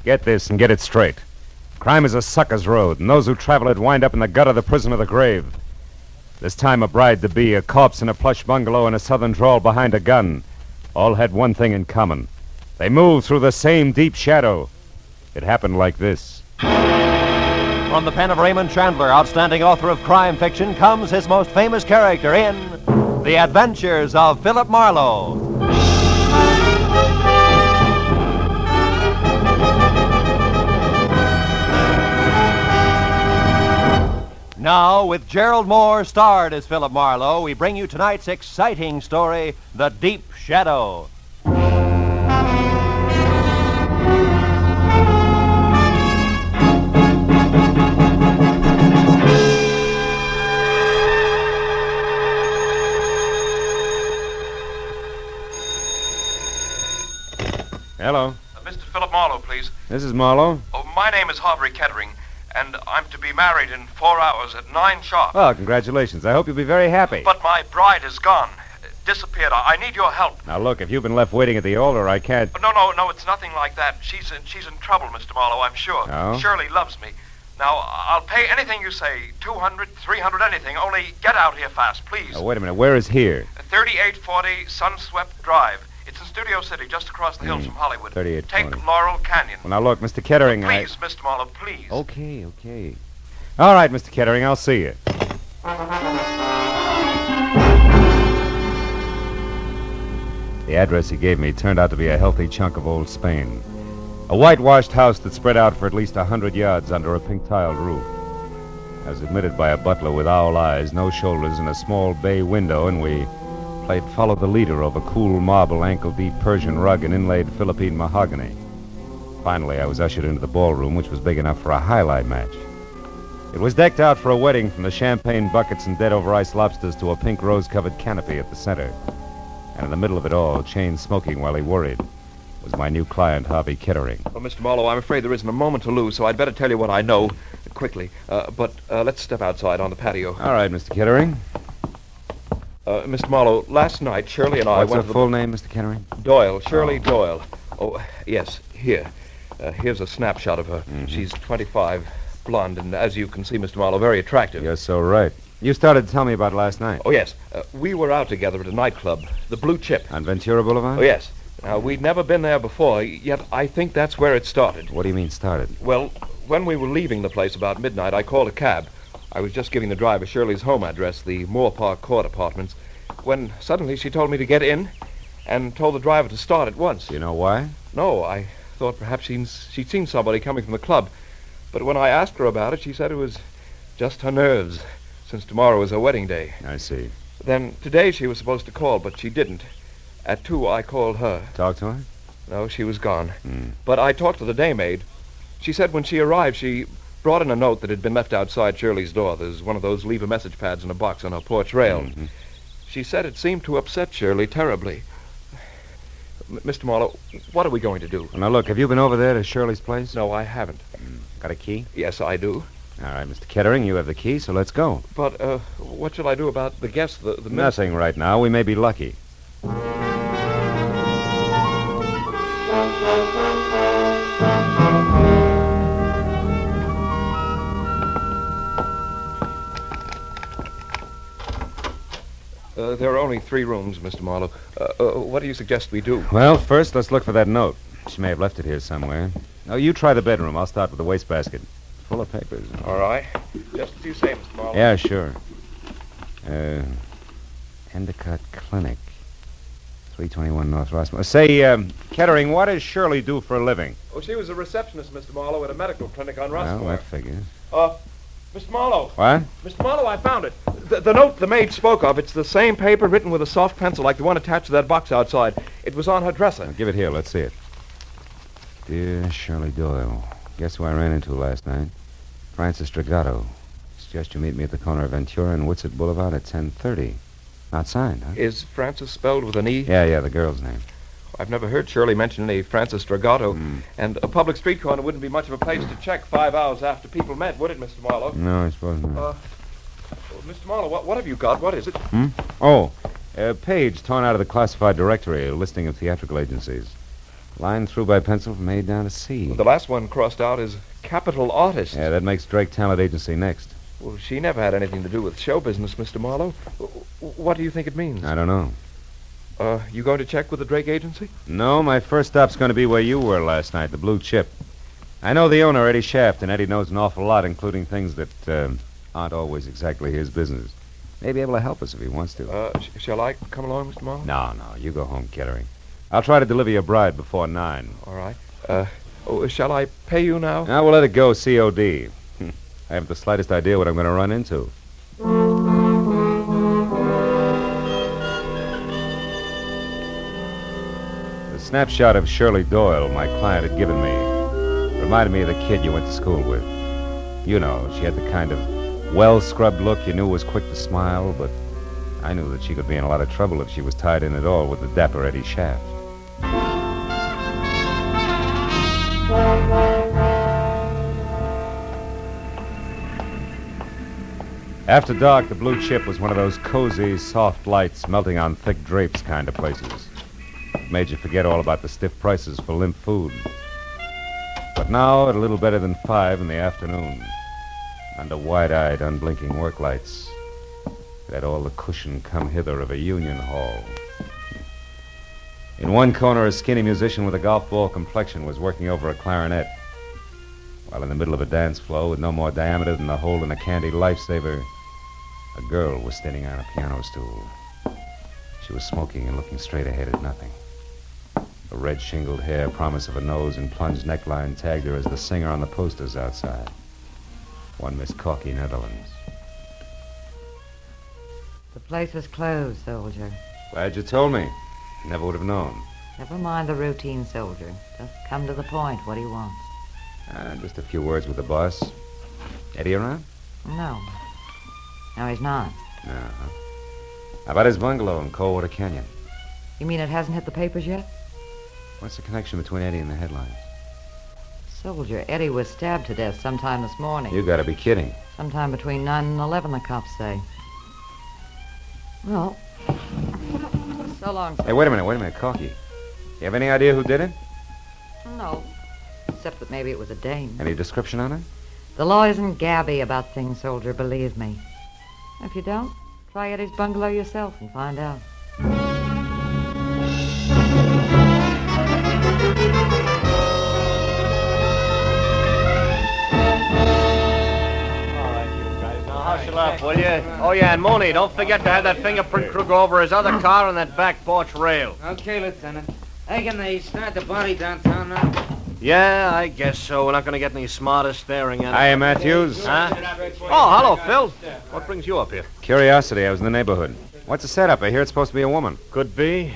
Get this and get it straight. Crime is a sucker's road, and those who travel it wind up in the gut of the prison of the grave. This time a bride-to-be, a corpse in a plush bungalow, and a southern drawl behind a gun all had one thing in common. They moved through the same deep shadow. It happened like this. From the pen of Raymond Chandler, outstanding author of crime fiction, comes his most famous character in The Adventures of Philip Marlowe. Now, with Gerald Mohr starred as Philip Marlowe, we bring you tonight's exciting story, The Deep Shadow. Hello. Mr. Philip Marlowe, please. This is Marlowe. Oh, my name is Harvey Kettering, and I'm to be married in 4 hours at 9 sharp. Well, congratulations. I hope you'll be very happy. But my bride is gone. Disappeared. I need your help. Now, look, if you've been left waiting at the altar, I can't... No, it's nothing like that. She's in trouble, Mr. Marlowe, I'm sure. Oh? Shirley loves me. Now, I'll pay anything you say, 200, 300, anything. Only get out here fast, please. Oh, wait a minute. Where is here? 3840 Sunswept Drive. It's in Studio City, just across the hills from Hollywood. 3840. Take Laurel Canyon. Well, now, look, Mr. Kettering, Please, Mr. Marlowe, please. Okay. All right, Mr. Kettering, I'll see you. The address he gave me turned out to be a healthy chunk of old Spain. A whitewashed house that spread out for at least 100 yards under a pink-tiled roof. I was admitted by a butler with owl eyes, no shoulders, and a small bay window, and we played Follow the Leader over cool marble, ankle-deep Persian rug and inlaid Philippine mahogany. Finally, I was ushered into the ballroom, which was big enough for a highlight match. It was decked out for a wedding, from the champagne buckets and dead-over-ice lobsters to a pink rose-covered canopy at the center. And in the middle of it all, chain smoking while he worried, was my new client, Harvey Kettering. Well, Mr. Marlowe, I'm afraid there isn't a moment to lose, so I'd better tell you what I know quickly. But let's step outside on the patio. All right, Mr. Kettering. Mr. Marlowe, last night, Shirley and I What's went her to full name, Mr. Kettering? Doyle, Shirley Doyle. Oh, yes, here. Here's a snapshot of her. Mm-hmm. She's 25, blonde, and as you can see, Mr. Marlowe, very attractive. You're so right. You started to tell me about last night. Oh, yes. We were out together at a nightclub, the Blue Chip. On Ventura Boulevard? Oh, yes. Now, we'd never been there before, yet I think that's where it started. What do you mean, started? Well, when we were leaving the place about midnight, I called a cab. I was just giving the driver Shirley's home address, the Moore Park Court Apartments, when suddenly she told me to get in and told the driver to start at once. Do you know why? No, I thought perhaps she'd seen somebody coming from the club. But when I asked her about it, she said it was just her nerves, since tomorrow was her wedding day. I see. Then today she was supposed to call, but she didn't. At 2, I called her. Talk to her? No, she was gone. But I talked to the daymaid. She said when she arrived, she brought in a note that had been left outside Shirley's door. There's one of those leave-a-message pads in a box on her porch rail. Mm-hmm. She said it seemed to upset Shirley terribly. Mr. Marlowe, what are we going to do? Well, now, look, have you been over there to Shirley's place? No, I haven't. Got a key? Yes, I do. All right, Mr. Kettering, you have the key, so let's go. But, what shall I do about the guests, the Nothing right now. We may be lucky. There are only 3 rooms, Mr. Marlowe. What do you suggest we do? Well, first, let's look for that note. She may have left it here somewhere. Oh, you try the bedroom. I'll start with the wastebasket. Full of papers. All right. Just as you say, Mr. Marlowe. Yeah, sure. Endicott Clinic. 321 North Rossmore. Say, Kettering, what does Shirley do for a living? Oh, she was a receptionist, Mr. Marlowe, at a medical clinic on Rossmore. Well, that figures. Mr. Marlowe. What? Mr. Marlowe, I found it. The note the maid spoke of, it's the same paper written with a soft pencil like the one attached to that box outside. It was on her dresser. Now, give it here. Let's see it. Dear Shirley Doyle, guess who I ran into last night? Francis Dragato. Suggest you meet me at the corner of Ventura and Whitsett Boulevard at 10:30. Not signed, huh? Is Francis spelled with an E? Yeah, the girl's name. I've never heard Shirley mention any Francis Dragato. And a public street corner wouldn't be much of a place to check 5 hours after people met, would it, Mr. Marlowe? No, I suppose not. Mr. Marlowe, what have you got? What is it? Oh, a page torn out of the classified directory, a listing of theatrical agencies. Line through by pencil from A down to C. The last one crossed out is capital artist. Yeah, that makes Drake Talent Agency next. Well, she never had anything to do with show business, Mr. Marlowe. What do you think it means? I don't know. You going to check with the Drake agency? No, my first stop's going to be where you were last night, the Blue Chip. I know the owner, Eddie Shaft, and Eddie knows an awful lot, including things that aren't always exactly his business. May be able to help us if he wants to. Shall I come along, Mr. Marlowe? No, you go home, Kettering. I'll try to deliver your bride before 9. All right. Shall I pay you now? Now we'll let it go COD. I haven't the slightest idea what I'm going to run into. The snapshot of Shirley Doyle my client had given me reminded me of the kid you went to school with. You know, she had the kind of well-scrubbed look you knew was quick to smile, but I knew that she could be in a lot of trouble if she was tied in at all with the dapper Eddie Shaft. After dark, the Blue Chip was one of those cozy, soft lights melting on thick drapes kind of places. It made you forget all about the stiff prices for limp food. But now, at a little better than 5 in the afternoon, under wide-eyed, unblinking work lights, it had all the cushion come hither of a union hall. In one corner, a skinny musician with a golf ball complexion was working over a clarinet, while in the middle of a dance floor with no more diameter than the hole in a candy lifesaver, a girl was standing on a piano stool. She was smoking and looking straight ahead at nothing. Her red shingled hair, promise of a nose, and plunged neckline tagged her as the singer on the posters outside. One Miss Corky, Netherlands. The place is closed, soldier. Glad you told me. Never would have known. Never mind the routine, soldier. Just come to the point. What do you want? Just a few words with the boss. Eddie around? No. No, he's not. No. How about his bungalow in Coldwater Canyon? You mean it hasn't hit the papers yet? What's the connection between Eddie and the headlines? Soldier, Eddie was stabbed to death sometime this morning. You gotta be kidding. Sometime between 9 and 11, the cops say. Well, so long, Hey, wait a minute, Corky. You have any idea who did it? No. Except that maybe it was a dame. Any description on it? The law isn't gabby about things, soldier, believe me. If you don't, try Eddie's bungalow yourself and find out. Hustle up, will you? Oh, yeah, and Mooney, don't forget to have that fingerprint crew go over his other car on that back porch rail. Okay, Lieutenant. Hey, can they start the body downtown now? Yeah, I guess so. We're not going to get any smarter staring at it. Hiya, Matthews. Huh? Oh, hello, Phil. What brings you up here? Curiosity, I was in the neighborhood. What's the setup? I hear it's supposed to be a woman. Could be.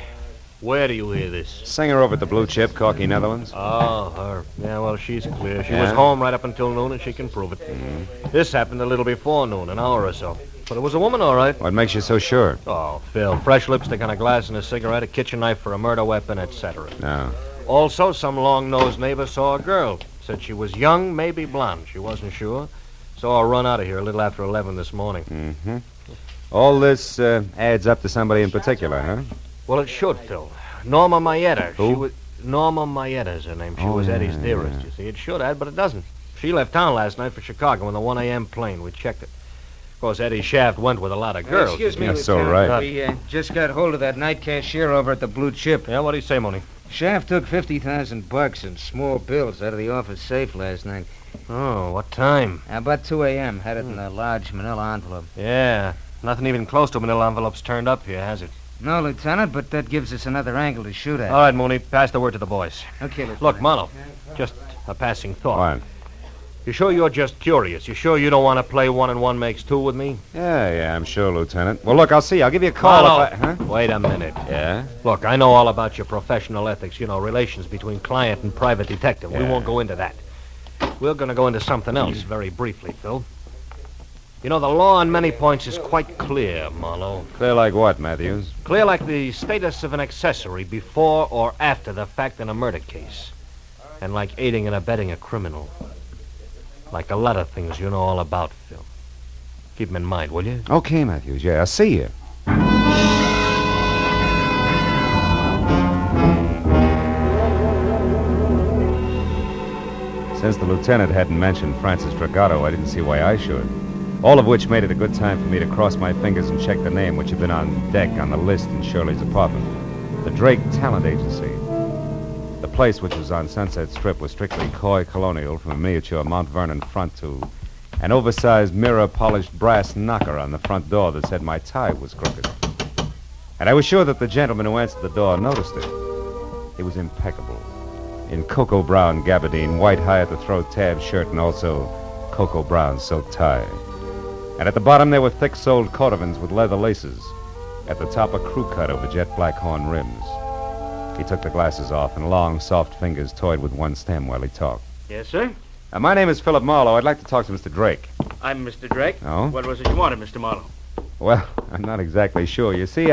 Where do you hear this? Singer over at the Blue Chip, Corky, Netherlands. Oh, her. Yeah, well, she's clear. She Yeah? was home right up until noon, and she can prove it. Mm-hmm. This happened a little before noon, an hour or so. But it was a woman, all right. What makes you so sure? Oh, Phil, fresh lipstick on a glass and a cigarette, a kitchen knife for a murder weapon, etc. No. Also, some long-nosed neighbor saw a girl. Said she was young, maybe blonde. She wasn't sure. Saw her run out of here a little after 11 this morning. Mm-hmm. All this adds up to somebody in particular, huh? Well, it should, Phil. Norma Mayetta. Who? She was Norma Mayetta's her name. She was yeah, Eddie's dearest, you see. It should add, but it doesn't. She left town last night for Chicago in the 1 a.m. plane. We checked it. Of course, Eddie Shaft went with a lot of girls. Excuse me, That's so Lieutenant. right. We just got hold of that night cashier over at the Blue Chip. Yeah, what'd he say, Mooney? Shaft took $50,000 in small bills out of the office safe last night. Oh, what time? About 2 a.m. Had it in a large manila envelope. Yeah, nothing even close to manila envelopes turned up here, has it? No, Lieutenant, but that gives us another angle to shoot at. All right, Mooney, pass the word to the boys. Okay, Lieutenant. Look, Marlowe, just a passing thought. What? You sure you're just curious? You sure you don't want to play 1 and 1 makes 2 with me? Yeah, I'm sure, Lieutenant. Well, look, I'll see. I'll give you a call Marlowe, if I... Huh? wait a minute. Yeah? Look, I know all about your professional ethics, relations between client and private detective. We Yeah. won't go into that. We're going to go into something else very briefly, Phil. The law on many points is quite clear, Marlowe. Clear like what, Matthews? Clear like the status of an accessory before or after the fact in a murder case. And like aiding and abetting a criminal. Like a lot of things you know all about, Phil. Keep them in mind, will you? Okay, Matthews. Yeah, I'll see you. Since the lieutenant hadn't mentioned Francis Dragato, I didn't see why I should. All of which made it a good time for me to cross my fingers and check the name, which had been on deck on the list in Shirley's apartment. The Drake Talent Agency. The place, which was on Sunset Strip, was strictly coy colonial, from a miniature Mount Vernon front to an oversized mirror-polished brass knocker on the front door that said my tie was crooked. And I was sure that the gentleman who answered the door noticed it. He was impeccable. In cocoa brown gabardine, white high-at-the-throat tab shirt, and also cocoa brown silk tie. And at the bottom there were thick-soled cordovans with leather laces. At the top, a crew cut over jet black horn rims. He took the glasses off, and long, soft fingers toyed with one stem while he talked. Yes, sir? My name is Philip Marlowe. I'd like to talk to Mr. Drake. I'm Mr. Drake. Oh? What was it you wanted, Mr. Marlowe? Well, I'm not exactly sure. You see,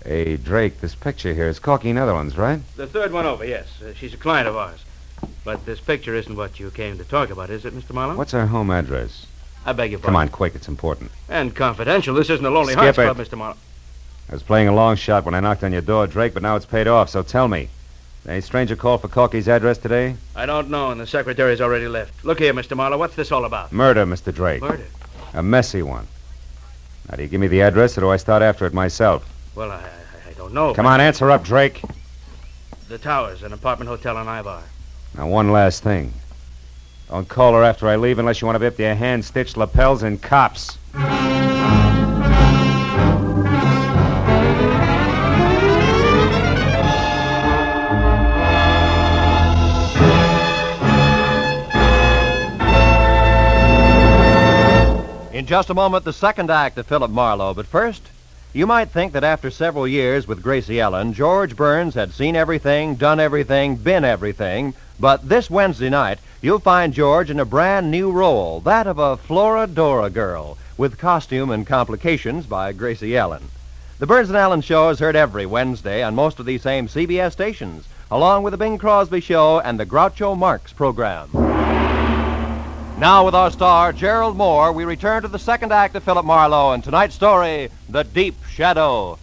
Hey, Drake, this picture here is Corky Netherlands, right? The third one over, yes. She's a client of ours. But this picture isn't what you came to talk about, is it, Mr. Marlowe? What's her home address? I beg your pardon. Come on, quick. It's important. And confidential. This isn't a Lonely Skip Hearts it. Club, Mr. Marlowe. I was playing a long shot when I knocked on your door, Drake, but now it's paid off, so tell me. Any stranger called for Corky's address today? I don't know, and the secretary's already left. Look here, Mr. Marlowe, what's this all about? Murder, Mr. Drake. Murder? A messy one. Now, do you give me the address, or do I start after it myself? Well, I don't know. Come on, answer up, Drake. The Towers, an apartment hotel on Ivar. Now, one last thing. Don't call her after I leave unless you want to be up to your hand-stitched lapels and cops. In just a moment, the second act of Philip Marlowe. But first, you might think that after several years with Gracie Ellen, George Burns had seen everything, done everything, been everything. But this Wednesday night, you'll find George in a brand new role, that of a Florodora girl, with costume and complications by Gracie Ellen. The Burns and Allen Show is heard every Wednesday on most of these same CBS stations, along with the Bing Crosby Show and the Groucho Marx program. Now, with our star, Gerald Mohr, we return to the second act of Philip Marlowe and tonight's story, The Deep Shadow.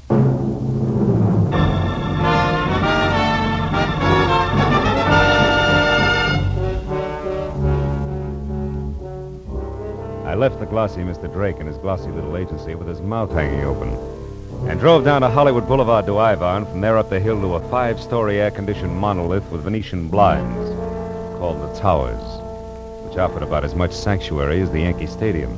I left the glossy Mr. Drake in his glossy little agency with his mouth hanging open and drove down to Hollywood Boulevard to Ivar, and from there up the hill to a 5-story air-conditioned monolith with Venetian blinds called the Towers, which offered about as much sanctuary as the Yankee Stadium.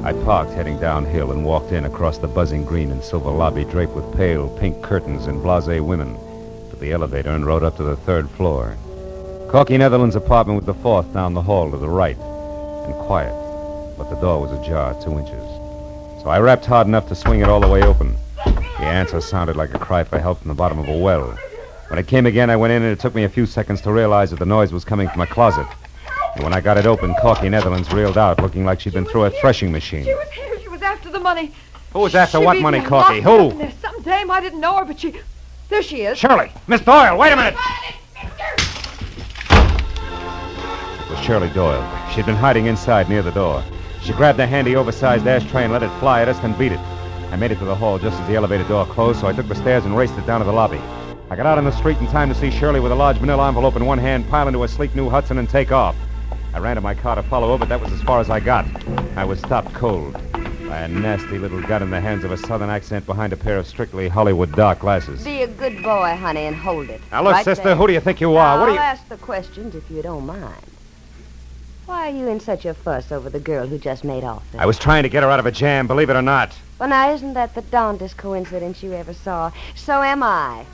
I parked heading downhill and walked in across the buzzing green and silver lobby draped with pale pink curtains and blasé women to the elevator and rode up to the third floor. Corky Netherlands' apartment was the fourth down the hall to the right, and quiet, but the door was ajar 2 inches. So I rapped hard enough to swing it all the way open. The answer sounded like a cry for help from the bottom of a well. When it came again, I went in, and it took me a few seconds to realize that the noise was coming from a closet. And when I got it open, Corky Netherlands reeled out, looking like she'd been through a threshing machine. She was here. She was after the money. Who was after what money, beat me Corky? locked up Who? in there. Some dame, I didn't know her, but she... There she is. Shirley! Miss Doyle, wait a minute! It was Shirley Doyle. She'd been hiding inside near the door. She grabbed a handy, oversized ashtray and let it fly at us, then beat it. I made it to the hall just as the elevator door closed, so I took the stairs and raced it down to the lobby. I got out on the street in time to see Shirley with a large manila envelope in one hand pile into a sleek new Hudson and take off. I ran to my car to follow her, but that was as far as I got. I was stopped cold by a nasty little gun in the hands of a southern accent behind a pair of strictly Hollywood dark glasses. Be a good boy, honey, and hold it. Now, look, Right sister, there. who do you think you are? Now, What are you... I'll ask the questions if you don't mind. Why are you in such a fuss over the girl who just made off there? I was trying to get her out of a jam, believe it or not. Well, now, isn't that the darndest coincidence you ever saw? So am I.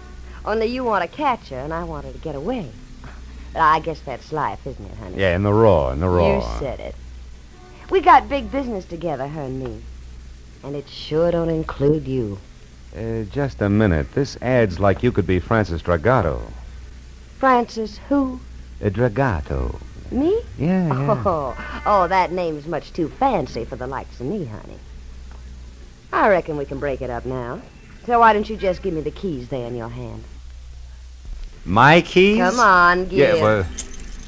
Only you want to catch her, and I want her to get away. But I guess that's life, isn't it, honey? Yeah, in the raw. You said it. We got big business together, her and me. And it sure don't include you. Just a minute. This ad's like you could be Francis Dragato. Francis who? Dragato. Me? Yeah. Oh, that name's much too fancy for the likes of me, honey. I reckon we can break it up now. So why don't you just give me the keys there in your hand? My keys? Come on, give. Yeah, well...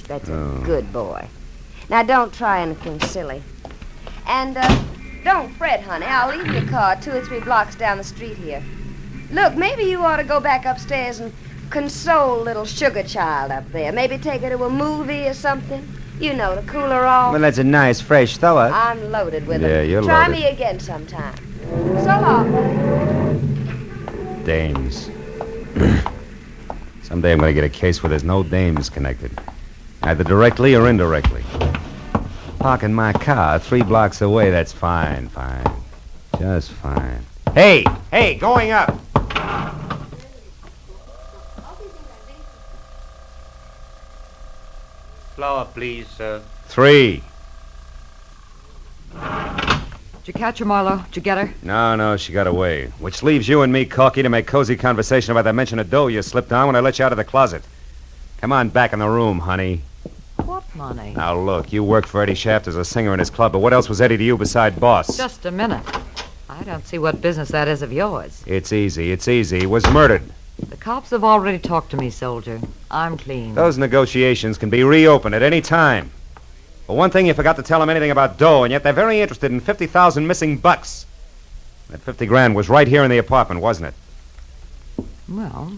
That's a good boy. Now, don't try anything silly. And, don't fret, honey. I'll leave your car 2 or 3 blocks down the street here. Look, maybe you ought to go back upstairs and console little sugar child up there. Maybe take her to a movie or something. You know, to cool her off. Well, that's a nice, fresh thought. I'm loaded with them. Yeah, you're Try loaded. me again sometime. So long. Dames. Someday I'm going to get a case where there's no dames connected. Either directly or indirectly. Parking my car 3 blocks away, that's fine. Just fine. Hey, going up. Flower, please, sir. 3. Did you catch her, Marlowe? Did you get her? No, she got away. Which leaves you and me, Corky, to make cozy conversation about that mention of dough you slipped on when I let you out of the closet. Come on back in the room, honey. What money? Now, look, you worked for Eddie Shaft as a singer in his club, but what else was Eddie to you beside boss? Just a minute. I don't see what business that is of yours. It's easy. He was murdered. The cops have already talked to me, soldier. I'm clean. Those negotiations can be reopened at any time. But one thing, you forgot to tell them anything about dough, and yet they're very interested in 50,000 missing bucks. That 50 grand was right here in the apartment, wasn't it? Well,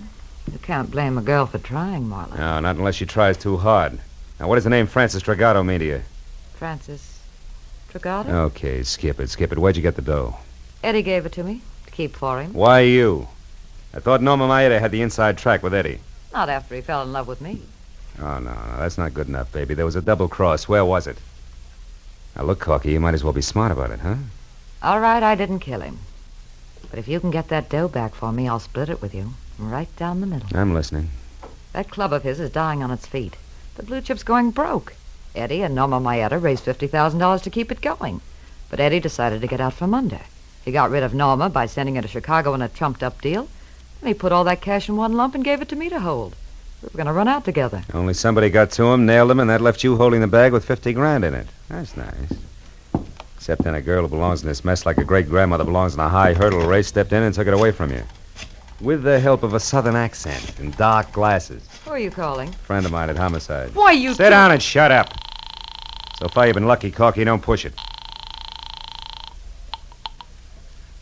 you can't blame a girl for trying, Marlowe. No, not unless she tries too hard. Now, what does the name Francis Dragato mean to you? Francis Tragato? Okay, skip it. Where'd you get the dough? Eddie gave it to me to keep for him. Why you? I thought Norma Maeda had the inside track with Eddie. Not after he fell in love with me. Oh, no, that's not good enough, baby. There was a double cross. Where was it? Now, look, Corky, you might as well be smart about it, huh? All right, I didn't kill him. But if you can get that dough back for me, I'll split it with you. Right down the middle. I'm listening. That club of his is dying on its feet. The blue chip's going broke. Eddie and Norma Maeda raised $50,000 to keep it going. But Eddie decided to get out from under. He got rid of Norma by sending her to Chicago in a trumped-up deal. And he put all that cash in one lump and gave it to me to hold. We were going to run out together. Only somebody got to him, nailed him, and that left you holding the bag with 50 grand in it. That's nice. Except then a girl who belongs in this mess like a great-grandmother belongs in a high hurdle race stepped in and took it away from you. With the help of a southern accent and dark glasses. Who are you calling? Friend of mine at Homicide. Why, you Sit down and shut up. So far you've been lucky, Corky. Don't push it.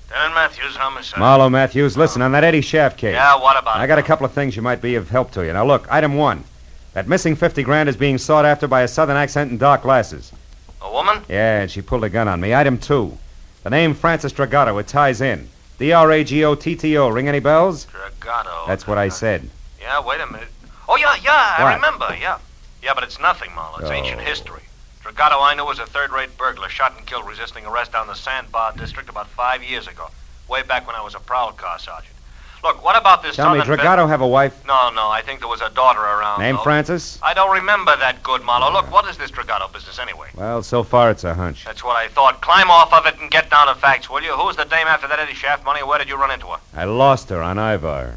Dan Matthews, Homicide. Marlowe Matthews, listen, on that Eddie Shaft case. Yeah, what about it? I got a couple of things you might be of help to you. Now, look, item 1. That missing 50 grand is being sought after by a southern accent and dark glasses. A woman? Yeah, and she pulled a gun on me. Item 2. The name Francis Dragato, it ties in. Dragotto. Ring any bells? Dragato. That's what I said. Yeah, wait a minute. Oh, yeah, I What? remember, yeah. Yeah, but it's nothing, Marlowe. It's Oh. ancient history. Dragato I knew was a third-rate burglar, shot and killed resisting arrest down the Sandbar district about 5 years ago, way back when I was a prowl car sergeant. Look, what about this Tell me, southern Dragato have a wife? No, I think there was a daughter around. Name though. Francis? I don't remember that good, Marlowe. Look, what is this Dragato business anyway? Well, so far it's a hunch. That's what I thought. Climb off of it and get down to facts, will you? Who's the dame after that Eddie Shaft money? Where did you run into her? I lost her on Ivar.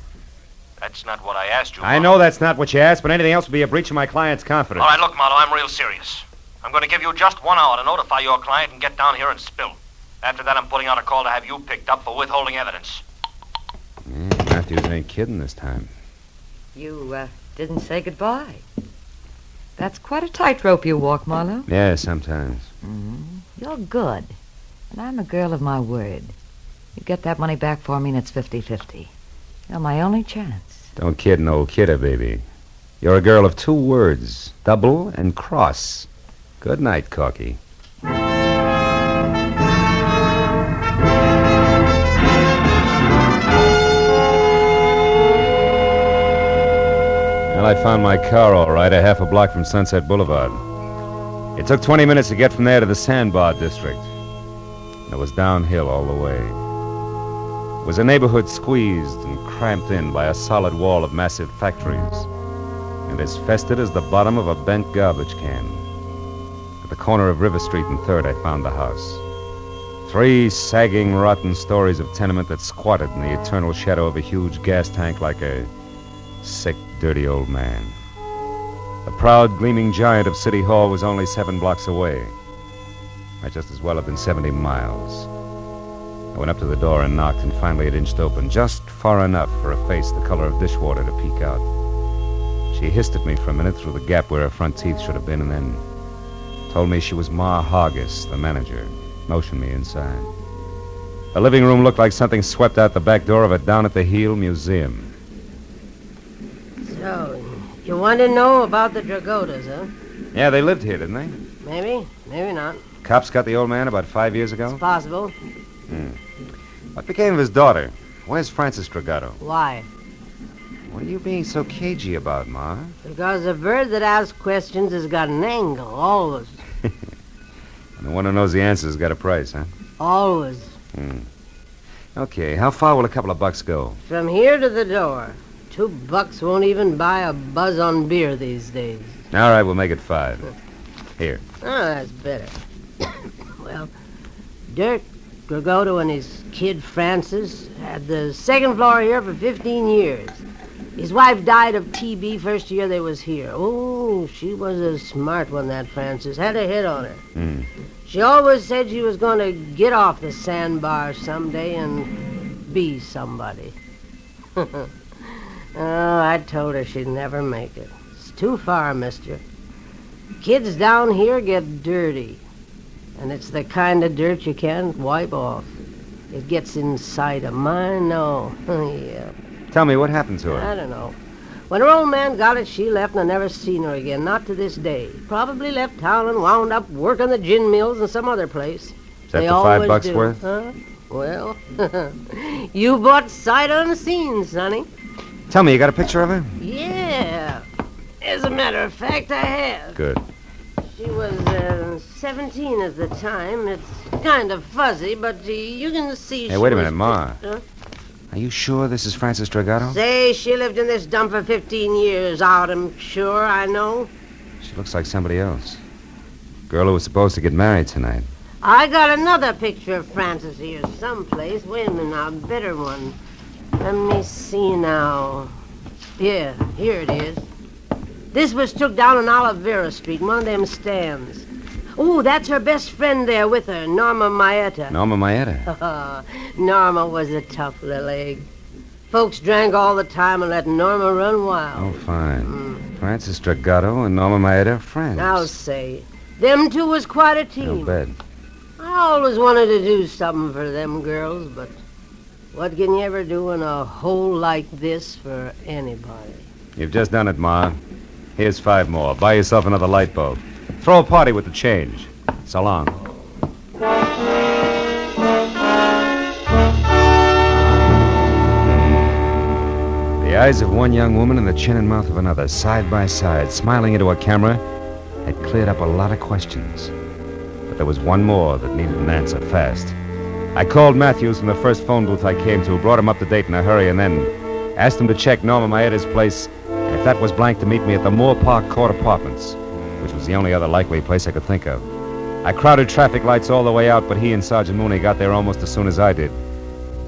That's not what I asked you. I Marlowe. know that's not what you asked, but anything else would be a breach of my client's confidence. All right, look, Marlowe, I'm real serious. I'm going to give you just 1 hour to notify your client and get down here and spill. After that, I'm putting out a call to have you picked up for withholding evidence. Yeah, Matthews ain't kidding this time. You, didn't say goodbye. That's quite a tightrope you walk, Marlowe. Yeah, sometimes. You're good. And I'm a girl of my word. You get that money back for me and it's 50-50. You're my only chance. Don't kid an old kidder, baby. You're a girl of 2 words, double and cross. Good night, Corky. Well, I found my car all right, a half a block from Sunset Boulevard. It took 20 minutes to get from there to the Sandbar district. And it was downhill all the way. It was a neighborhood squeezed and cramped in by a solid wall of massive factories, and as festered as the bottom of a bent garbage can. At the corner of River Street and 3rd, I found the house. 3 sagging, rotten stories of tenement that squatted in the eternal shadow of a huge gas tank like a sick, dirty old man. The proud, gleaming giant of City Hall was only 7 blocks away. Might just as well have been 70 miles. I went up to the door and knocked, and finally it inched open, just far enough for a face the color of dishwater to peek out. She hissed at me for a minute through the gap where her front teeth should have been, and then told me she was Ma Hargis, the manager, motioned me inside. The living room looked like something swept out the back door of a down-at-the-heel museum. You want to know about the Dragotas, huh? Yeah, they lived here, didn't they? Maybe, maybe not. Cops got the old man about 5 years ago? It's possible. What became of his daughter? Where's Francis Dragato? Why? What are you being so cagey about, Ma? Because a bird that asks questions has got an angle, always. And the one who knows the answer's got a price, huh? Always. Okay, how far will a couple of bucks go? From here to the door. $2 won't even buy a buzz on beer these days. All right, we'll make it 5. Here. Oh, that's better. Well, Dirk Dragoto and his kid Francis had the second floor here for 15 years. His wife died of TB first year they was here. Oh, she was a smart one, that Francis. Had a hit on her. She always said she was going to get off the sandbar someday and be somebody. Oh, I told her she'd never make it. It's too far, mister. Kids down here get dirty. And it's the kind of dirt you can't wipe off. It gets inside of mine, no. Yeah. Tell me, what happened to her? I don't know. When her old man got it, she left and I never seen her again, not to this day. Probably left town and wound up working the gin mills in some other place. Is that the $5 worth? Huh? Well, you bought sight unseen, Sonny. Tell me, you got a picture of her? Yeah. As a matter of fact, I have. Good. She was 17 at the time. It's kind of fuzzy, but you can see. Hey, wait a minute, Ma. Huh? Are you sure this is Francis Dragato? Say, she lived in this dump for 15 years. I'm sure, I know. She looks like somebody else. Girl who was supposed to get married tonight. I got another picture of Francis here someplace. Wait a minute now, better one. Let me see now. Yeah, here it is. This was took down on Olivera Street, one of them stands. Oh, that's her best friend there with her, Norma Maeta. Norma Maeta? Norma was a tough little egg. Folks drank all the time and let Norma run wild. Oh, fine. Francis Dragato and Norma Maeta are friends. I'll say. Them two was quite a team. No bet. I always wanted to do something for them girls, but what can you ever do in a hole like this for anybody? You've just done it, Ma. Here's 5 more. Buy yourself another light bulb. Throw a party with the change. So long. The eyes of one young woman and the chin and mouth of another, side by side, smiling into a camera, had cleared up a lot of questions. But there was one more that needed an answer fast. I called Matthews from the first phone booth I came to, brought him up to date in a hurry, and then asked him to check Norma Maeta's place, and if that was blank, to meet me at the Moore Park Court Apartments, which was the only other likely place I could think of. I crowded traffic lights all the way out, but he and Sergeant Mooney got there almost as soon as I did.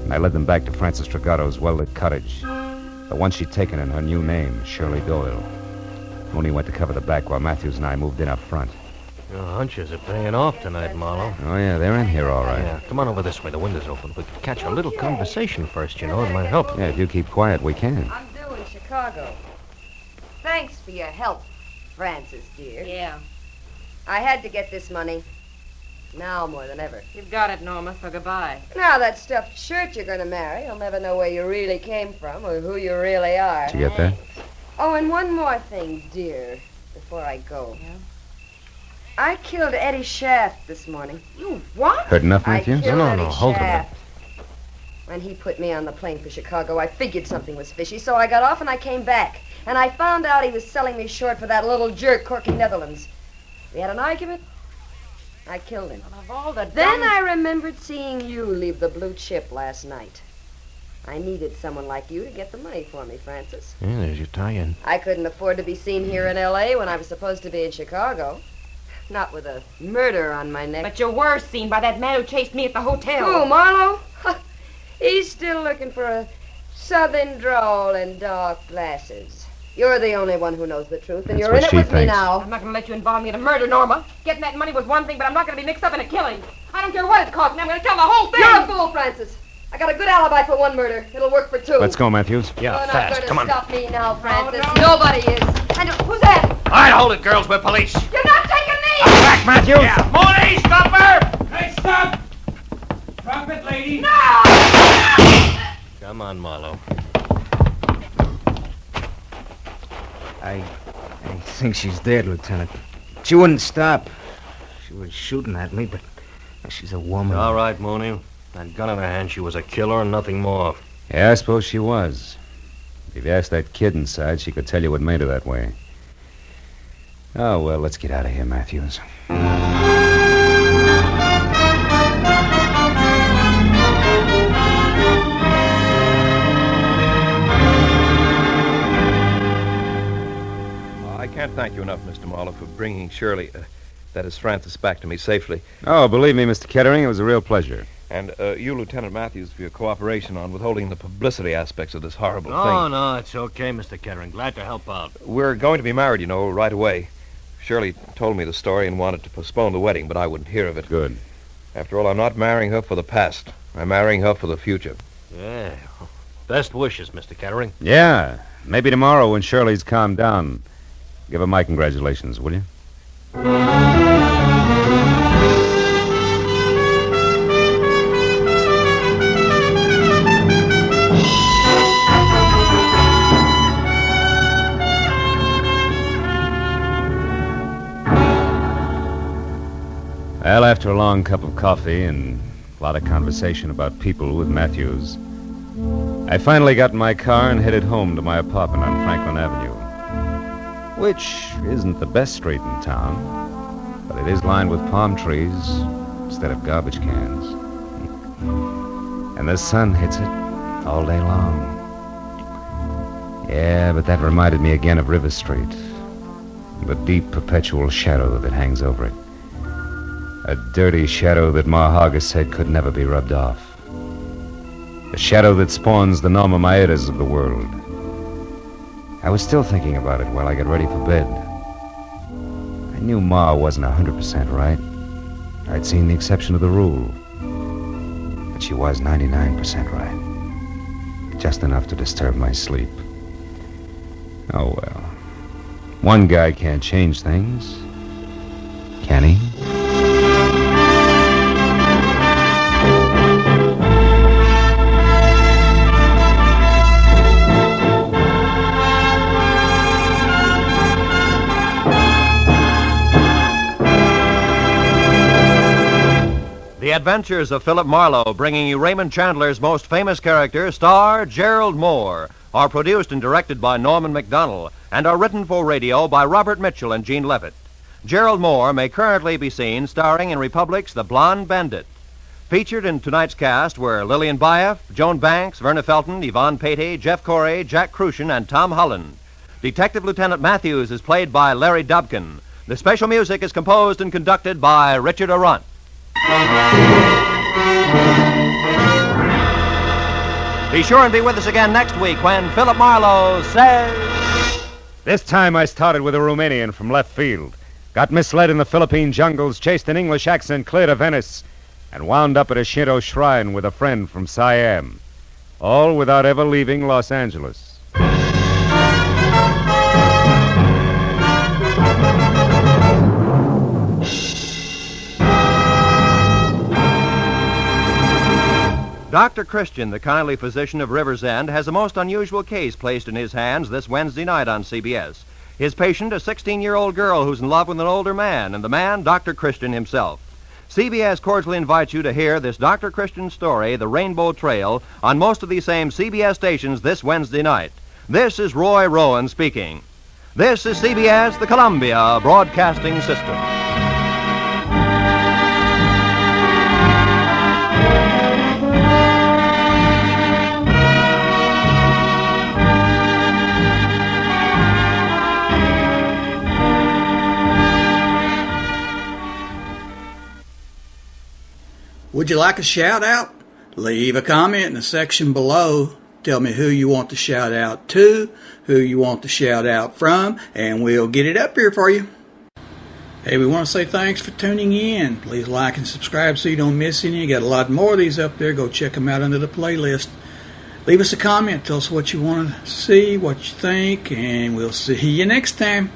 And I led them back to Francis Dragato's well-lit cottage, the one she'd taken in her new name, Shirley Doyle. Mooney went to cover the back while Matthews and I moved in up front. Your hunches are paying off tonight, Marlowe. Oh, yeah, they're in here all right. Yeah, come on over this way. The window's open. We could catch a little conversation first, you know. It might help. Yeah, if you keep quiet, we can. I'm due in Chicago. Thanks for your help, Francis, dear. Yeah. I had to get this money. Now more than ever. You've got it, Norma, so goodbye. Now that stuffed shirt you're going to marry, you'll never know where you really came from or who you really are. Did you get that? Oh, and one more thing, dear, before I go. Yeah? I killed Eddie Shaft this morning. You what? Heard enough, I Matthews? killed No, Eddie hold it a minute. Shaft. When he put me on the plane for Chicago, I figured something was fishy, so I got off and I came back. And I found out he was selling me short for that little jerk, Corky Netherlands. We had an argument. I killed him. Of all the Then I remembered seeing you leave the blue chip last night. I needed someone like you to get the money for me, Francis. Yeah, there's your tie-in. I couldn't afford to be seen here in L.A. when I was supposed to be in Chicago. Not with a murder on my neck. But you were seen by that man who chased me at the hotel. Who, Marlowe? He's still looking for a southern drawl and dark glasses. You're the only one who knows the truth, and That's you're in what it she with me thinks. now. I'm not going to let you involve me in a murder, Norma. Getting that money was one thing, but I'm not going to be mixed up in a killing. I don't care what it costs me. I'm going to tell the whole thing. You're a fool, Francis. I got a good alibi for one murder. It'll work for 2. Let's go, Matthews. Yeah, You're fast. not Come going to on. stop me now, Francis. no. Nobody is. And who's that? All right, hold it, girls. We're police. You're not taking me! Back, Matthews! Yeah, Mooney, stop her! Hey, stop! Drop it, lady. Come on, Marlowe. I think she's dead, Lieutenant. She wouldn't stop. She was shooting at me, but she's a woman. All right, Mooney. That gun in her hand, she was a killer and nothing more. Yeah, I suppose she was. If you asked that kid inside, she could tell you what made her that way. Oh, well, let's get out of here, Matthews. I can't thank you enough, Mr. Marlowe, for bringing Shirley, that is Francis, back to me safely. Oh, believe me, Mr. Kettering, it was a real pleasure. And you, Lieutenant Matthews, for your cooperation on withholding the publicity aspects of this horrible No, thing. no, it's okay, Mr. Kettering. Glad to help out. We're going to be married, you know, right away. Shirley told me the story and wanted to postpone the wedding, but I wouldn't hear of it. Good. After all, I'm not marrying her for the past. I'm marrying her for the future. Yeah. Best wishes, Mr. Kettering. Yeah, maybe tomorrow when Shirley's calmed down. Give her my congratulations, will you? Well, after a long cup of coffee and a lot of conversation about people with Matthews, I finally got in my car and headed home to my apartment on Franklin Avenue, which isn't the best street in town, but it is lined with palm trees instead of garbage cans. And the sun hits it all day long. Yeah, but that reminded me again of River Street, the deep perpetual shadow that hangs over it. A dirty shadow that Marhaga said could never be rubbed off. A shadow that spawns the Norma Maedas of the world. I was still thinking about it while I got ready for bed. I knew Ma wasn't 100% right. I'd seen the exception to the rule. But she was 99% right. Just enough to disturb my sleep. Oh, well. One guy can't change things. Can he? The Adventures of Philip Marlowe, bringing you Raymond Chandler's most famous character, star Gerald Mohr, are produced and directed by Norman MacDonald and are written for radio by Robert Mitchell and Gene Levitt. Gerald Mohr may currently be seen starring in Republic's The Blonde Bandit. Featured in tonight's cast were Lillian Buyeff, Joan Banks, Verna Felton, Yvonne Patey, Jeff Corey, Jack Crucian, and Tom Holland. Detective Lieutenant Matthews is played by Larry Dobkin. The special music is composed and conducted by Richard Arant. Be sure and be with us again next week when Philip Marlowe says... This time I started with a Romanian from left field. Got misled in the Philippine jungles, chased an English accent clear to Venice, and wound up at a Shinto shrine with a friend from Siam. All without ever leaving Los Angeles. Dr. Christian, the kindly physician of River's End, has a most unusual case placed in his hands this Wednesday night on CBS. His patient, a 16-year-old girl who's in love with an older man, and the man, Dr. Christian himself. CBS cordially invites you to hear this Dr. Christian story, The Rainbow Trail, on most of these same CBS stations this Wednesday night. This is Roy Rowan speaking. This is CBS, the Columbia Broadcasting System. Would you like a shout out? Leave a comment in the section below. Tell me who you want to shout out to, who you want to shout out from, and we'll get it up here for you. Hey, we want to say thanks for tuning in. Please like and subscribe so you don't miss any. Got a lot more of these up there. Go check them out under the playlist. Leave us a comment. Tell us what you want to see, what you think, and we'll see you next time.